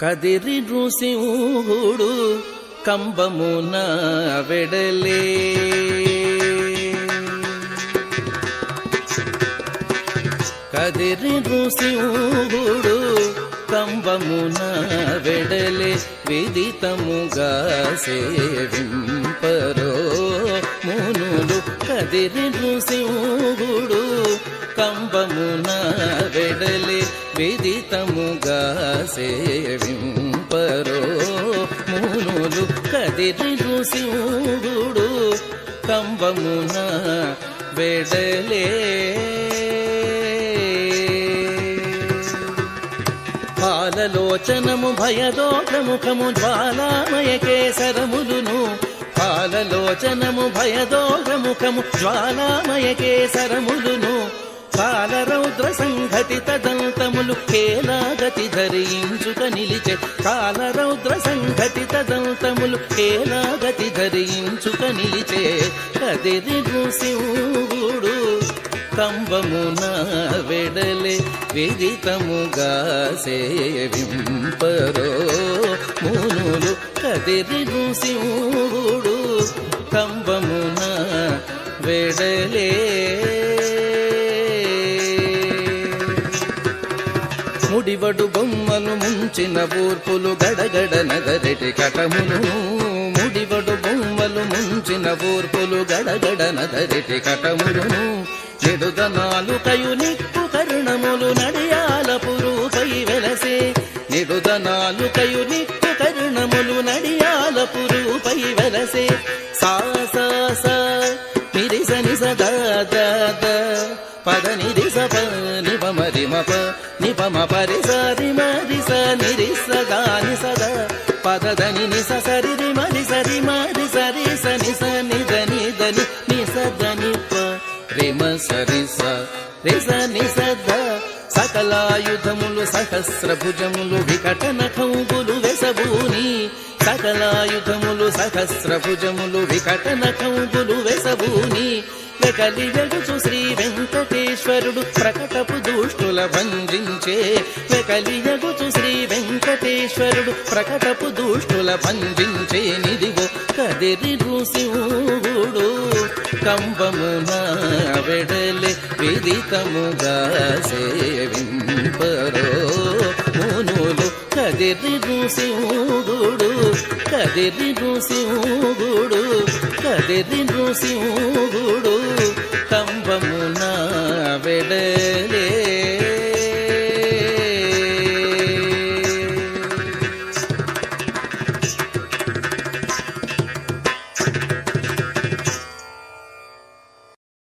కదిరి నృసింహుడు కంబమున వెడలే. కదిరి నృసింహుడు కంబమున వెడలే, విదితముగా సేవింపరో మునులు. కదిరి నృసింహుడు కంబమున వెడలే, విదితముగా సేవింపరో మునులు. కదిరి నృసింహుడు కంబమున వెడలే. పాలలోచనము భయదోషముఖము జ్వాలామయ కేసరములును. పాలలోచనము భయదోషముఖము జ్వాలామయ కేసరములును. కాలరౌద్ర సంఘటిత దంతములు కేలాగతి ధరించుక నిలిచే. కాలరౌద్ర సంఘటిత దంతములు కేలాగతి ధరించుక నిలిచే. కదిరి నృసింహుడు కంబమున వెడలే, విదితముగా సేవింపరో మునులు. కదిరి నృసింహుడు కంబమున వెడలే. ముడివడు బొమ్మలు ముంచిన బూర్పులు గడగడ నదరెటి కటమును. ముడివడు బొమ్మలు ముంచిన బూర్పులు గడగడ నదరెటి కటమును. నిడుదనాలు కయు నిక్కు కరుణములు నడియాలపురుపై వెలసే. నిడుదనాలు కయు నిక్కు కరుణములు నడియాలపురుపై వెలసే. సా సా సా నిరిస నిస దా దా దా పద నిరిస ప నిప మరి మప నిప మ పరి సరి మరి స నిరిస గా నిస ద పద దని నిస సరి రి మరి సరి మరి సరి స నిస నిద నిదని నిస దని ప రిమ సరి స రిస నిస ద. సకలాయుధములు సహస్రభుజములు వికట నఖంబులు వెసబూని. సకలాయుధములు సహస్రభుజములు వికట నఖంబులు వెసబూని. వెకలి వెగుచు శ్రీ వెంకటేశ్వరుడు ప్రకటపు దుష్టుల భంజించే. వెకలి వెగుచు శ్రీ వెంకటేశ్వరుడు ప్రకటపు దుష్టుల భంజించే. నిదిగో కదిరి నృసింహుడు కంబమున వెడలే, విదితముగా సేవింపరో మునులు. కదిరి నృసింహుడు కదిరి నృసింహుడు కదిరి నృసింహుడు కంబమున వెడలే.